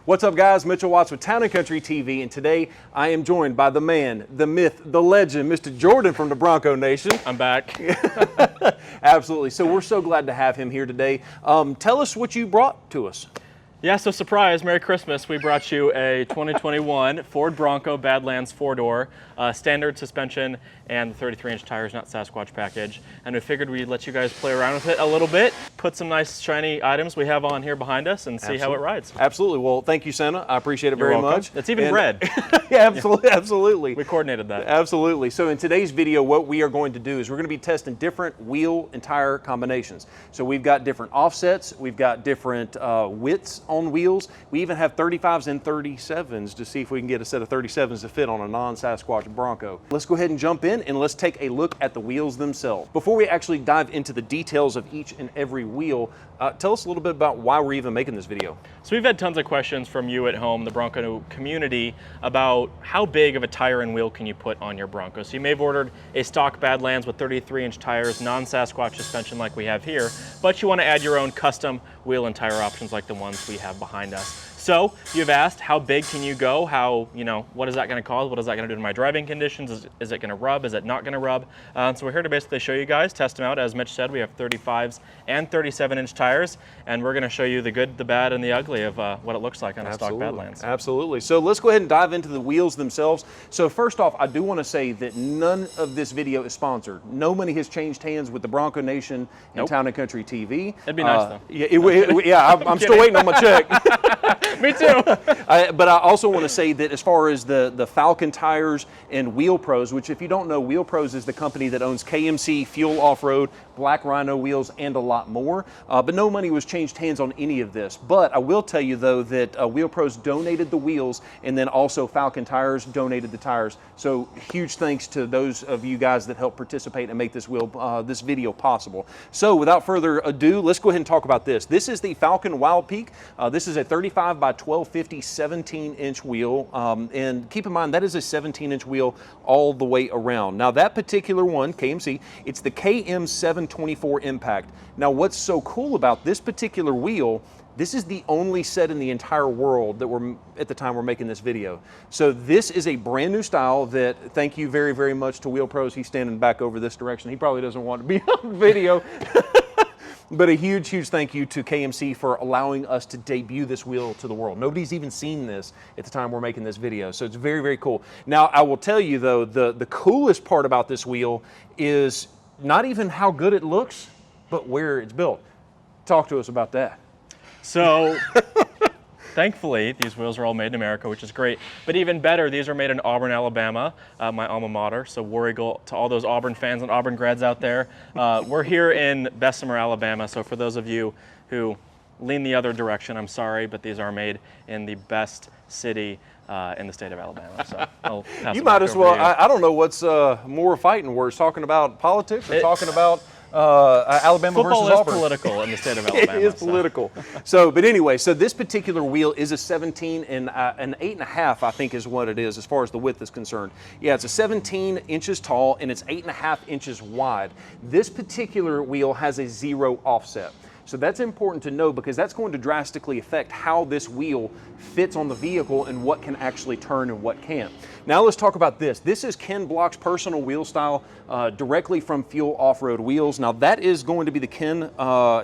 What's up, guys? Mitchell Watts with Town & Country TV, and today I am joined by the man, the myth, the legend, Mr. Jordan from the Bronco Nation. I'm back. Absolutely. So we're so glad to have him here today. Tell us what you brought to us. Yeah, so surprise, Merry Christmas. We brought you a 2021 Ford Bronco Badlands 4-door, standard suspension and the 33-inch tires, not Sasquatch package. And we figured we'd let you guys play around with it a little bit, put some nice shiny items we have on here behind us and see how it rides. Absolutely. Well, thank you, Santa. I appreciate it very much. It's even red. Yeah, absolutely. Absolutely. We coordinated that. Absolutely. So in today's video, what we are going to do is we're going to be testing different wheel and tire combinations. So we've got different offsets. We've got different widths on wheels. We even have 35s and 37s to see if we can get a set of 37s to fit on a non-Sasquatch Bronco. Let's go ahead and jump in and let's take a look at the wheels themselves. Before we actually dive into the details of each and every wheel, tell us a little bit about why we're even making this video. So we've had tons of questions from you at home, the Bronco community, about how big of a tire and wheel can you put on your Bronco. So you may have ordered a stock Badlands with 33-inch tires, non-Sasquatch suspension like we have here, but you want to add your own custom wheel and tire options like the ones we have behind us. So you've asked, how big can you go? How, what is that going to cause? What is that going to do to my driving conditions? Is it going to rub? Is it not going to rub? So we're here to basically show you guys, test them out. As Mitch said, we have 35s and 37-inch tires, and we're going to show you the good, the bad, and the ugly of what it looks like on a stock Badlands. Absolutely. So let's go ahead and dive into the wheels themselves. So first off, I do want to say that none of this video is sponsored. No money has changed hands with the Bronco Nation and Town & Country TV. It'd be nice though. Yeah, I'm still waiting on my check. Me too. But I also want to say that as far as the Falken Tires and Wheel Pros, which if you don't know, Wheel Pros is the company that owns KMC, Fuel Off-Road, Black Rhino Wheels, and a lot more. But no money was changed hands on any of this. But I will tell you though that Wheel Pros donated the wheels, and then also Falken Tires donated the tires. So huge thanks to those of you guys that helped participate and make this this video possible. So without further ado, let's go ahead and talk about this. This is the Falken Wildpeak. This is a 35 by 1250 17-inch wheel, and keep in mind that is a 17-inch wheel all the way around. Now that particular one, KMC, it's the KM724 Impact. Now what's so cool about this particular wheel, this is the only set in the entire world that at the time we're making this video. So this is a brand new style that, thank you very, very much to Wheel Pros. He's standing back over this direction. He probably doesn't want to be on video. But a huge, huge thank you to KMC for allowing us to debut this wheel to the world. Nobody's even seen this at the time we're making this video, so it's very, very cool. Now, I will tell you though, the coolest part about this wheel is not even how good it looks, but where it's built. Talk to us about that. So, thankfully, these wheels are all made in America, which is great. But even better, these are made in Auburn, Alabama, my alma mater. So War Eagle to all those Auburn fans and Auburn grads out there. We're here in Bessemer, Alabama. So for those of you who lean the other direction, I'm sorry, but these are made in the best city in the state of Alabama. So I'll pass you it might back as over well, to you. I don't know what's more fighting worse, talking about politics or talking about Alabama Football versus Auburn. Football is political in the state of Alabama. It is political. So, but anyway, so this particular wheel is a 17 and an 8.5, I think is what it is as far as the width is concerned. Yeah, it's a 17 inches tall and it's 8.5 inches wide. This particular wheel has a 0 offset. So that's important to know because that's going to drastically affect how this wheel fits on the vehicle and what can actually turn and what can't. Now let's talk about this. This is Ken Block's personal wheel style directly from Fuel Off-Road Wheels. Now that is going to be the Ken, I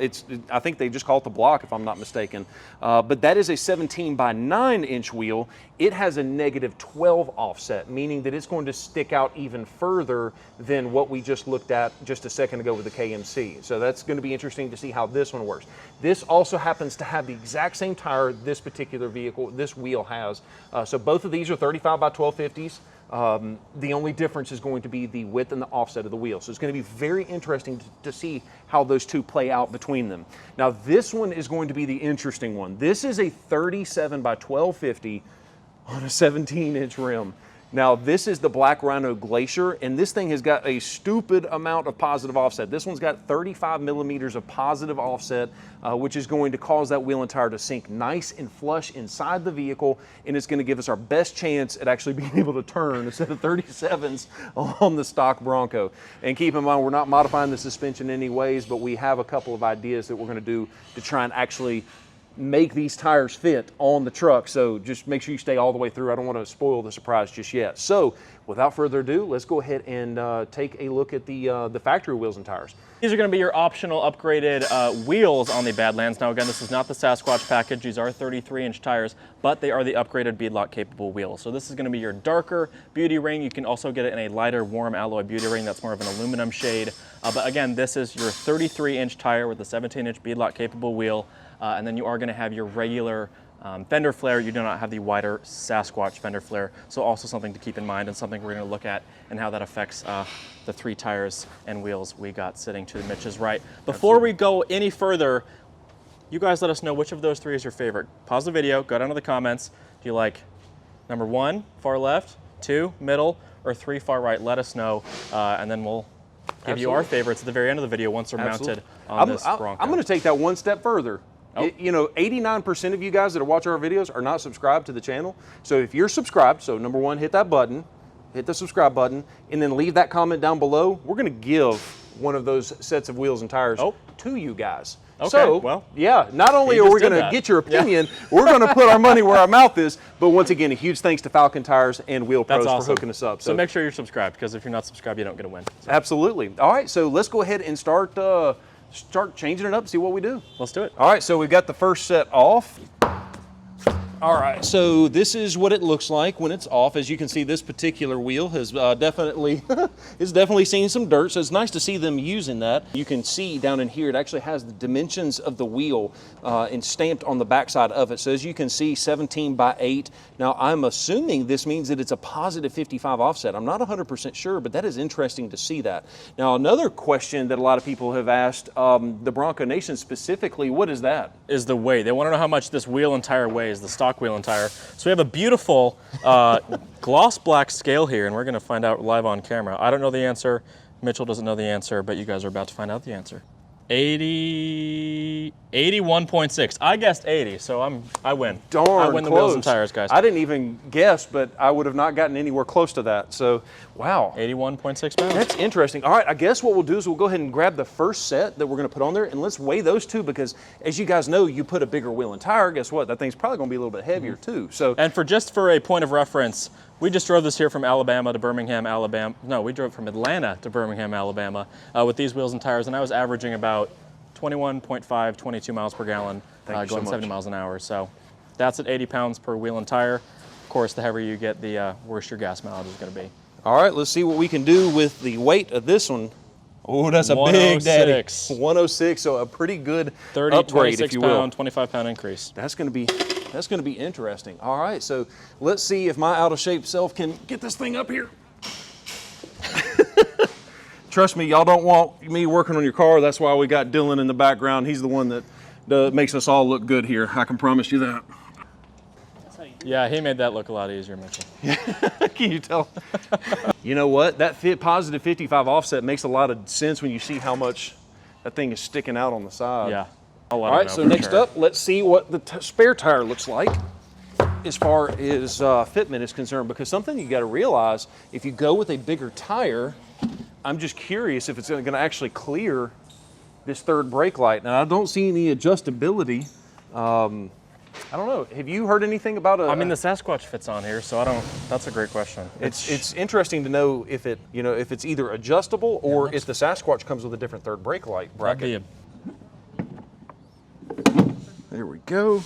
think they just call it the Block if I'm not mistaken, but that is a 17 by 9-inch wheel. It has a -12 offset, meaning that it's going to stick out even further than what we just looked at just a second ago with the KMC. So that's going to be interesting to see how this one works. This also happens to have the exact same tire this particular vehicle, this wheel has. So both of these are 35 by 1250s. The only difference is going to be the width and the offset of the wheel. So it's going to be very interesting to see how those two play out between them. Now this one is going to be the interesting one. This is a 37 by 1250 on a 17-inch rim. Now this is the Black Rhino Glacier, and this thing has got a stupid amount of positive offset. This one's got 35 millimeters of positive offset, which is going to cause that wheel and tire to sink nice and flush inside the vehicle, and it's going to give us our best chance at actually being able to turn instead of 37s on the stock Bronco. And keep in mind, we're not modifying the suspension in any ways, but we have a couple of ideas that we're going to do to try and actually make these tires fit on the truck. So just make sure you stay all the way through. I don't want to spoil the surprise just yet. So without further ado, let's go ahead and take a look at the factory wheels and tires. These are going to be your optional upgraded wheels on the Badlands. Now again, this is not the Sasquatch package. These are 33-inch tires, but they are the upgraded beadlock capable wheels. So this is going to be your darker beauty ring. You can also get it in a lighter warm alloy beauty ring that's more of an aluminum shade. But again, this is your 33-inch tire with a 17-inch beadlock capable wheel. And then you are going to have your regular fender flare. You do not have the wider Sasquatch fender flare. So also something to keep in mind and something we're going to look at and how that affects the 3 tires and wheels we got sitting to Mitch's right. Before we go any further, you guys let us know which of those 3 is your favorite. Pause the video, go down to the comments. Do you like number 1, far left, 2, middle, or 3, far right? Let us know, and then we'll give you our favorites at the very end of the video once they're mounted on this Bronco. I'm going to take that one step further. Oh. You know, 89% of you guys that are watching our videos are not subscribed to the channel. So if you're subscribed, so number 1, hit that button, hit the subscribe button, and then leave that comment down below. We're going to give one of those sets of wheels and tires to you guys. Okay, so, well, yeah, not only are we going to get your opinion, we're going to put our money where our mouth is, but once again, a huge thanks to Falken Tires and Wheel Pros for hooking us up. So make sure you're subscribed, because if you're not subscribed, you don't get a win. So. Absolutely. All right, so let's go ahead and start changing it up, see what we do. Let's do it. All right, so we've got the first set off. All right, so this is what it looks like when it's off. As you can see, this particular wheel has definitely seen some dirt, so it's nice to see them using that. You can see down in here, it actually has the dimensions of the wheel and stamped on the backside of it. So as you can see, 17 by 8. Now, I'm assuming this means that it's a positive 55 offset. I'm not 100% sure, but that is interesting to see that. Now, another question that a lot of people have asked, the Bronco Nation specifically, what is that? Is the weight. They want to know how much this wheel and tire weighs, the stock wheel and tire. So we have a beautiful gloss black scale here, and we're going to find out live on camera. I don't know the answer. Mitchell doesn't know the answer, but you guys are about to find out the answer. 81.6. I guessed 80, so I win. Darn I win the close. wheels and tires, guys. I didn't even guess, but I would have not gotten anywhere close to that. So, wow. 81.6 pounds. That's interesting. All right, I guess what we'll do is we'll go ahead and grab the first set that we're going to put on there, and let's weigh those 2, because as you guys know, you put a bigger wheel and tire, guess what? That thing's probably going to be a little bit heavier too. So, and for a point of reference, we just drove this here from Alabama to Birmingham, Alabama. No, we drove from Atlanta to Birmingham, Alabama with these wheels and tires, and I was averaging about 21.5, 22 miles per gallon, going 70 miles an hour. So that's at 80 pounds per wheel and tire. Of course, the heavier you get, the worse your gas mileage is going to be. All right, let's see what we can do with the weight of this one. Oh, that's a big daddy. 106, so a pretty good 30, upgrade, if you will. 25-pound increase. That's going to be interesting. All right, so let's see if my out of shape self can get this thing up here. Trust me, y'all don't want me working on your car. That's why we got Dylan in the background. He's the one that makes us all look good here. I can promise you that. Yeah, he made that look a lot easier, Mitchell. Can you tell? You know what? That positive 55 offset makes a lot of sense when you see how much that thing is sticking out on the side. Yeah. All right, so next up, let's see what the spare tire looks like as far as fitment is concerned, because something you got to realize, if you go with a bigger tire, I'm just curious if it's going to actually clear this third brake light. Now, I don't see any adjustability. I don't know. Have you heard anything about I mean, the Sasquatch fits on here, so I don't. That's a great question. It's interesting to know if it's either adjustable or if the Sasquatch comes with a different third brake light bracket. There we go.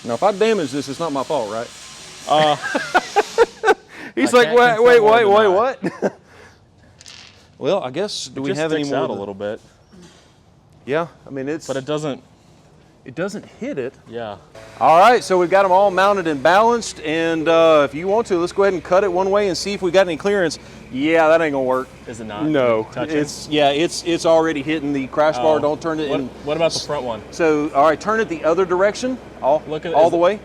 Now, if I damage this, it's not my fault, right? He's like, wait, what? Well, I guess, do we have any more? It out a little bit. Yeah, I mean, but it doesn't hit it. Yeah. All right, so we've got them all mounted and balanced, and if you want to, let's go ahead and cut it one way and see if we got any clearance. Yeah, that ain't gonna work. Is it not? No, it's already hitting the crash bar. Don't turn it in. What about the front one? So, all right, turn it the other direction. All the way.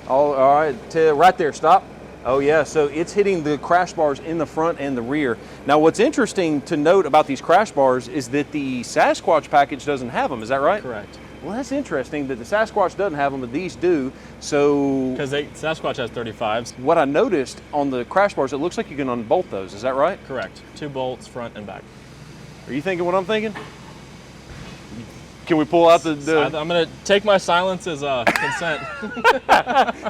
All right, right there, stop. Oh yeah, so it's hitting the crash bars in the front and the rear. Now what's interesting to note about these crash bars is that the Sasquatch package doesn't have them, is that right? Correct. Well, that's interesting that the Sasquatch doesn't have them, but these do, so... Because Sasquatch has 35s. What I noticed on the crash bars, it looks like you can unbolt those, is that right? Correct. 2 bolts, front and back. Are you thinking what I'm thinking? Can we pull out the I'm gonna take my silence as consent.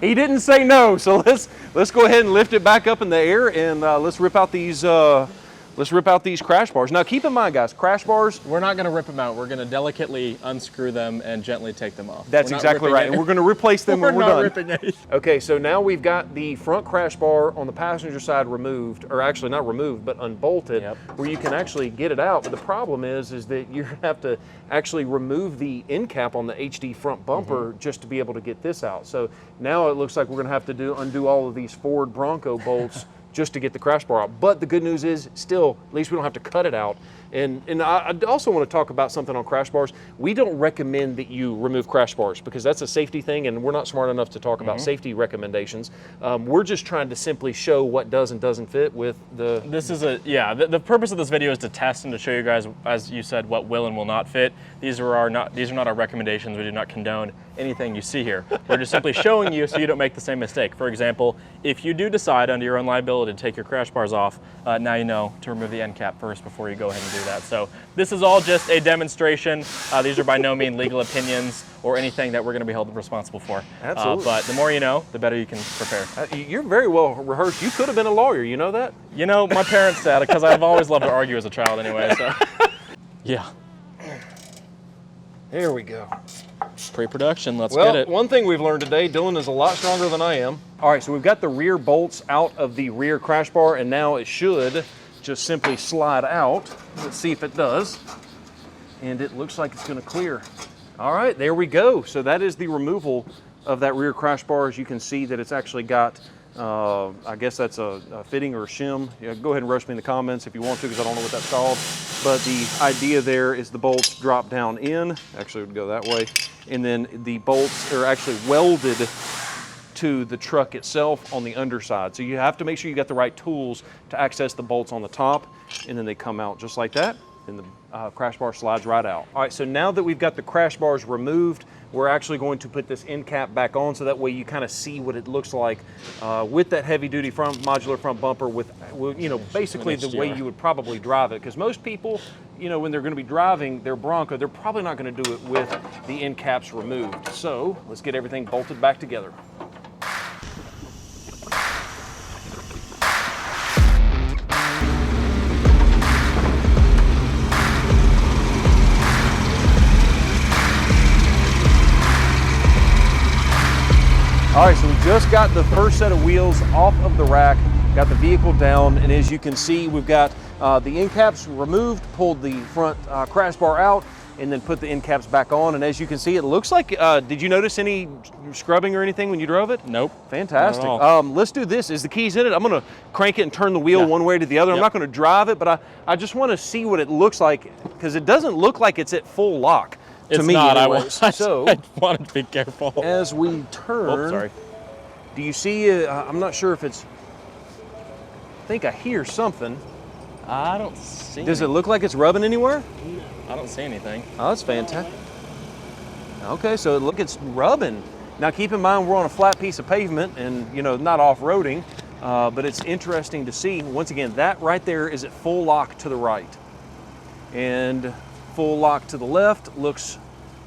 He didn't say no, so let's go ahead and lift it back up in the air, and let's rip out these crash bars. Now keep in mind, guys, crash bars, We're not gonna rip them out. We're gonna delicately unscrew them and gently take them off. that's exactly right, and we're going to replace them when we're not done. ripping anything. Okay, so now we've got the front crash bar on the passenger side removed, or actually not removed, but unbolted, where you can actually get it out. But the problem is that you're going to have to actually remove the end cap on the HD front bumper just to be able to get this out. So now it looks like we're going to have to undo all of these Ford Bronco bolts just to get the crash bar out. But the good news is, still, at least we don't have to cut it out. And I also want to talk about something on crash bars. We don't recommend that you remove crash bars because that's a safety thing, and we're not smart enough to talk about safety recommendations. We're just trying to simply show what does and doesn't fit with the... This is the purpose of this video is to test and to show you guys, as you said, what will and will not fit. These are not our recommendations. We do not condone anything you see here. We're just simply showing you so you don't make the same mistake. For example, if you do decide under your own liability to take your crash bars off, now you know to remove the end cap first before you go ahead and do that. So this is all just a demonstration. These are by no means legal opinions or anything that we're going to be held responsible for. Absolutely. But the more you know, the better you can prepare. You're very well rehearsed. You could have been a lawyer, you know that? You know, my parents said it because I've always loved to argue as a child anyway, so. Yeah. There we go. Pre-production, let's get it. One thing we've learned today, Dylan is a lot stronger than I am. All right, so we've got the rear bolts out of the rear crash bar, and now it should just simply slide out. Let's see if it does. And it looks like it's gonna clear. All right, there we go. So that is the removal of that rear crash bar. As you can see that it's actually got, I guess that's a fitting or a shim. Yeah, go ahead and roast me in the comments if you want to, because I don't know what that's called. But the idea there is the bolts drop down in, actually it would go that way, and then the bolts are actually welded to the truck itself on the underside. So you have to make sure you got the right tools to access the bolts on the top, and then they come out just like that, and the crash bar slides right out. All right, so now that we've got the crash bars removed, we're actually going to put this end cap back on so that way you kind of see what it looks like with that heavy duty modular front bumper with, you know, basically the way you would probably drive it. Because most people, you know, when they're going to be driving their Bronco, they're probably not going to do it with the end caps removed. So let's get everything bolted back together. All right, so we just got the first set of wheels off of the rack, got the vehicle down, and as you can see, we've got the end caps removed, pulled the front crash bar out, and then put the end caps back on. And as you can see, it looks like, did you notice any scrubbing or anything when you drove it? Nope. Fantastic. Let's do this. Is the keys in it? I'm gonna crank it and turn the wheel one way to the other. I'm not gonna drive it, but I just wanna see what it looks like, because it doesn't look like it's at full lock. It's to me, not. I wanted to be careful. As we turn, do you see? I'm not sure if it's. I think I hear something. I don't see. Does it look like it's rubbing anywhere? I don't see anything. Oh, that's fantastic. Okay, so look, it's rubbing. Now, keep in mind we're on a flat piece of pavement, and you know, not off-roading, but it's interesting to see. Once again, that right there is at full lock to the right, and full lock to the left looks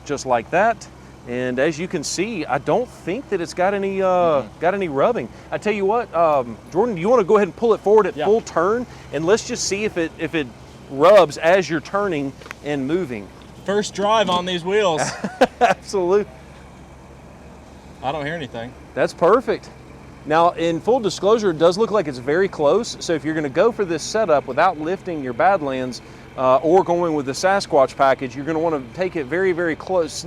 just like that. And as you can see, I don't think that it's got any rubbing. I tell you what, Jordan, do you want to go ahead and pull it forward at full turn, and let's just see if it rubs as you're turning and moving. First drive on these wheels. Absolutely. I don't hear anything. That's perfect. Now, in full disclosure, it does look like it's very close. So if you're going to go for this setup without lifting your Badlands or going with the Sasquatch package, you're going to want to take it very, very close.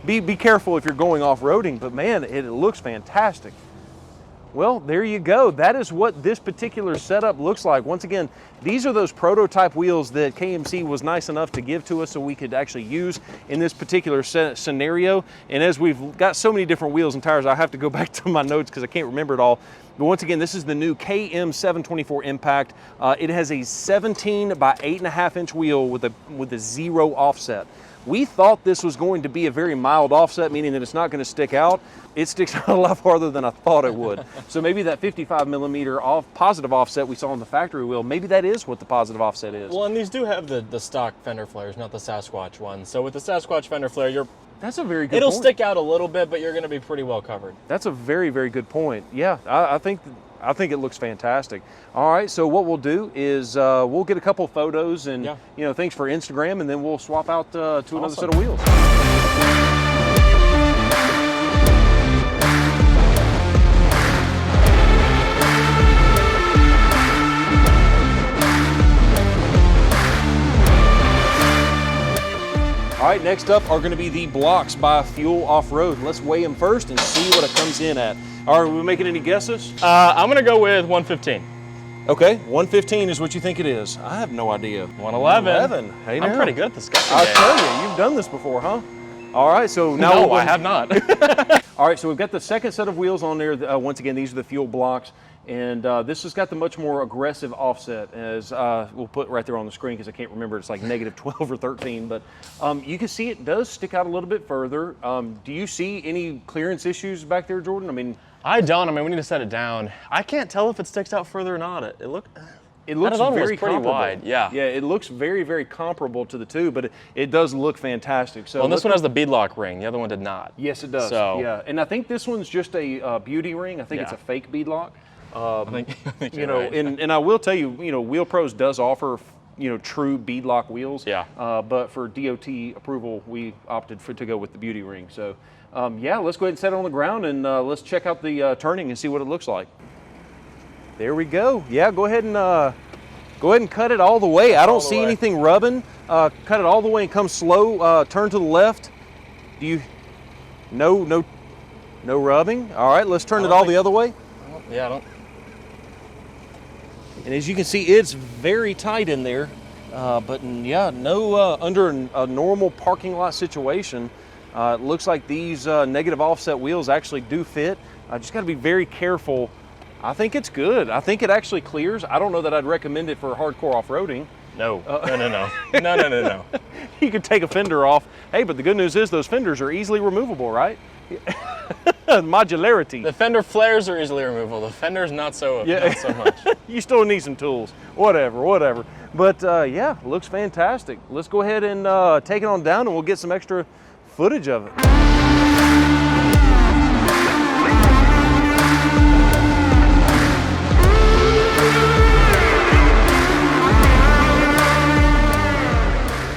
Be careful if you're going off-roading, but man, it looks fantastic. Well, there you go. That is what this particular setup looks like. Once again, these are those prototype wheels that KMC was nice enough to give to us so we could actually use in this particular scenario. And as we've got so many different wheels and tires, I have to go back to my notes because I can't remember it all. But once again, this is the new KM724 Impact. It has a 17 by 8.5 inch wheel with a 0 offset. We thought this was going to be a very mild offset, meaning that it's not going to stick out. It sticks out a lot farther than I thought it would. So maybe that 55 millimeter positive offset we saw on the factory wheel, maybe that is what the positive offset is. Well, and these do have the stock fender flares, not the Sasquatch ones. So with the Sasquatch fender flare, That's a very good it'll point. stick out a little bit, but you're going to be pretty well covered. That's a very, very good point. Yeah, I think it looks fantastic. All right, so what we'll do is we'll get a couple photos and things for Instagram, and then we'll swap out to another set of wheels. All right, next up are going to be the blocks by Fuel Off-Road. Let's weigh them first and see what it comes in at. All right, are we making any guesses? I'm going to go with 115. Okay, 115 is what you think it is. I have no idea. 111. Hey, I'm now. pretty good at this guessing I'll game. tell you, you've done this before, huh? All right, so now No, I have not. All right, so we've got the second set of wheels on there. Once again, these are the Fuel blocks. And this has got the much more aggressive offset, as we'll put right there on the screen because I can't remember. It's like negative 12 or 13, but you can see it does stick out a little bit further. Do you see any clearance issues back there, Jordan? I mean, I don't. I mean, we need to set it down. I can't tell if it sticks out further or not. It looks very pretty comparable. wide. Yeah. Yeah, it looks very, very comparable to the two, but it does look fantastic. So Well, and this one has the beadlock ring. The other one did not. Yes, it does. So- Yeah, and I think this one's just a beauty ring. I think it's a fake beadlock. I think You you're know, right. and I will tell you, Wheel Pros does offer, true beadlock wheels. Yeah. But for DOT approval, we opted to go with the beauty ring. So, yeah, let's go ahead and set it on the ground and let's check out the turning and see what it looks like. There we go. Yeah, go ahead and cut it all the way. I don't see anything rubbing. Cut it all the way and come slow. Turn to the left. No rubbing. All right, let's turn it all the other way. Yeah, I don't. And as you can see, it's very tight in there. But yeah, no under a normal parking lot situation. It looks like these negative offset wheels actually do fit. Just got to be very careful. I think it's good. I think it actually clears. I don't know that I'd recommend it for hardcore off-roading. No. No. You could take a fender off. Hey, but the good news is those fenders are easily removable, right? Modularity. The fender flares are easily removable. The fenders not so much. You still need some tools. Whatever. But yeah, looks fantastic. Let's go ahead and take it on down and we'll get some extra footage of it.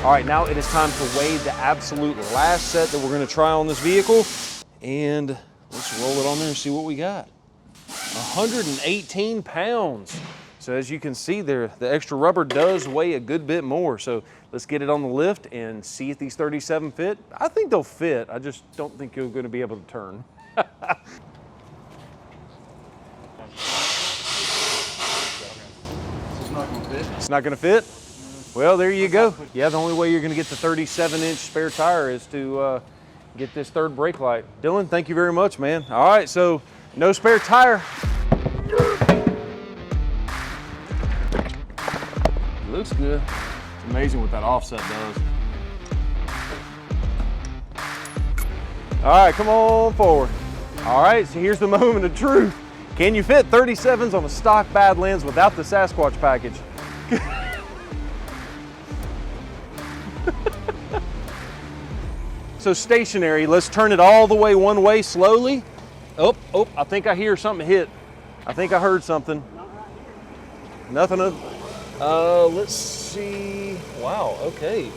All right, now it is time to weigh the absolute last set that we're going to try on this vehicle. And let's roll it on there and see what we got. 118 pounds. So as you can see there, the extra rubber does weigh a good bit more. So let's get it on the lift and see if these 37 fit. I think they'll fit. I just don't think you're going to be able to turn. It's not going to fit? Well, there you go. Yeah, the only way you're going to get the 37-inch spare tire is to get this third brake light. Dylan, thank you very much, man. All right, so no spare tire. Looks good. It's amazing what that offset does. All right, come on forward. All right, so here's the moment of truth. Can you fit 37s on a stock Badlands without the Sasquatch package? So stationary, let's turn it all the way one way slowly. Oh, I think I hear something hit. I think I heard something. Nothing of, let's see. Wow, okay.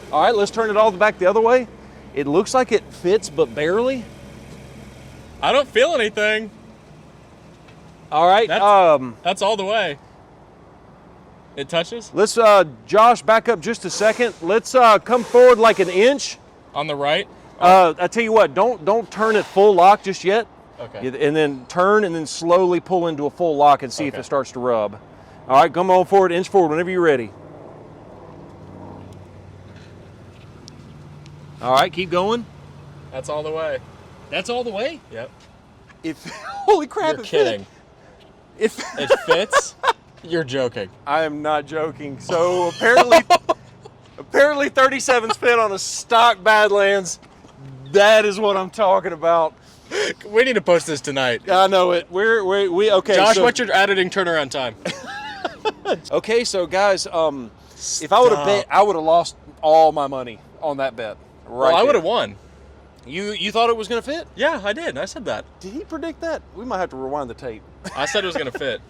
All right, let's turn it all back the other way. It looks like it fits, but barely. I don't feel anything. All right, That's all the way. It touches? let's, Josh, back up just a second. Let's come forward like an inch. On the right? I tell you what, don't turn it full lock just yet. Okay. And then turn and then slowly pull into a full lock and see if Okay. it starts to rub. All right, come on forward, inch forward whenever you're ready. All right, keep going. That's all the way. That's all the way? Yep. Holy crap, You're it kidding. Fit. It fits? You're joking. I am not joking. So apparently, Apparently 37's fit on a stock Badlands. That is what I'm talking about. We need to post this tonight. I know it. We okay. Josh, so, what's your editing turnaround time? okay, so guys, if I would have bet, I would have lost all my money on that bet. Right. Well, I there. would have won. You thought it was going to fit? Yeah, I did. I said that. Did he predict that? We might have to rewind the tape. I said it was going to fit.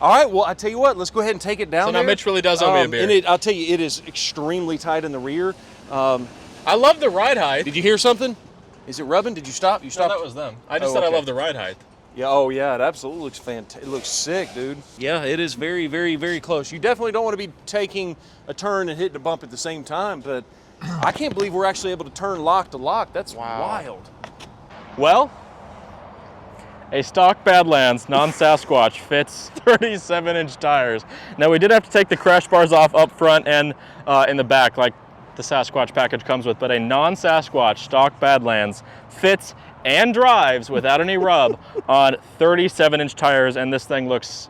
All right, well, I tell you what, let's go ahead and take it down So now there. Mitch really does owe me a beer. And I'll tell you, it is extremely tight in the rear. I love the ride height. Did you hear something? Is it rubbing? Did you stop? You No, stopped? that was them. I just said I love the ride height. Yeah, oh yeah, it absolutely looks fantastic. It looks sick, dude. Yeah, it is very, very, very close. You definitely don't want to be taking a turn and hitting a bump at the same time, but I can't believe we're actually able to turn lock to lock. That's wild. Well, a stock Badlands non-Sasquatch fits 37-inch tires. Now we did have to take the crash bars off up front and in the back like the Sasquatch package comes with, but a non-Sasquatch stock Badlands fits and drives without any rub on 37-inch tires, and this thing looks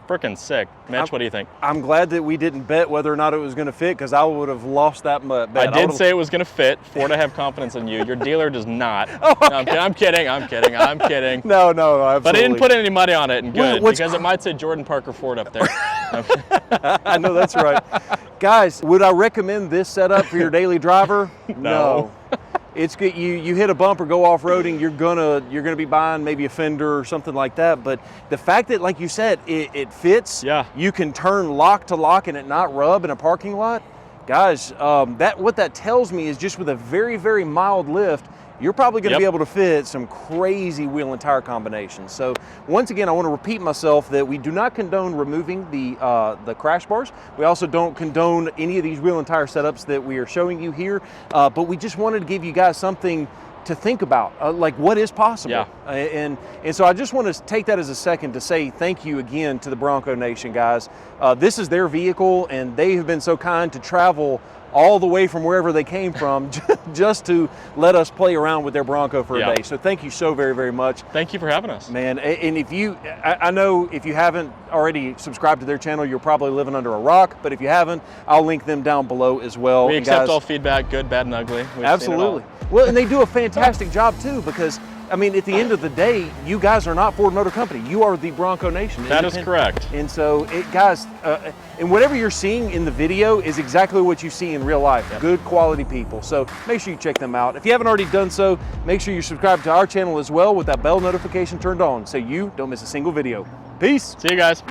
freaking sick. Mitch, what do you think? I'm glad that we didn't bet whether or not it was going to fit, because I would have lost that bet. I did say it was going to fit. Ford, I have confidence in you. Your dealer does not. Oh, okay. No, I'm kidding. No, absolutely. But I didn't put any money on it, and good, What's because it might say Jordan Parker Ford up there. I know that's right. Guys, would I recommend this setup for your daily driver? No. It's good. You hit a bump or go off-roading, you're gonna be buying maybe a fender or something like that. But the fact that, like you said, it fits. Yeah. You can turn lock to lock and it not rub in a parking lot. Guys, what that tells me is just with a very, very mild lift, you're probably going to be able to fit some crazy wheel and tire combinations. So once again, I want to repeat myself that we do not condone removing the crash bars. We also don't condone any of these wheel and tire setups that we are showing you here. But we just wanted to give you guys something to think about, like what is possible. Yeah. And so I just want to take that as a second to say thank you again to the Bronco Nation, guys. This is their vehicle, and they have been so kind to travel all the way from wherever they came from just to let us play around with their Bronco for a day. So thank you so very, very much. Thank you for having us. Man, and if you, I know if you haven't already subscribed to their channel, you're probably living under a rock, but if you haven't, I'll link them down below as well. We accept all feedback, good, bad, and ugly. We've Absolutely. Well, and they do a fantastic job too, because I mean, at the end of the day, you guys are not Ford Motor Company. You are the Bronco Nation. That is correct. And so, guys, and whatever you're seeing in the video is exactly what you see in real life. Yep. Good quality people. So make sure you check them out. If you haven't already done so, make sure you subscribe to our channel as well with that bell notification turned on so you don't miss a single video. Peace. See you guys.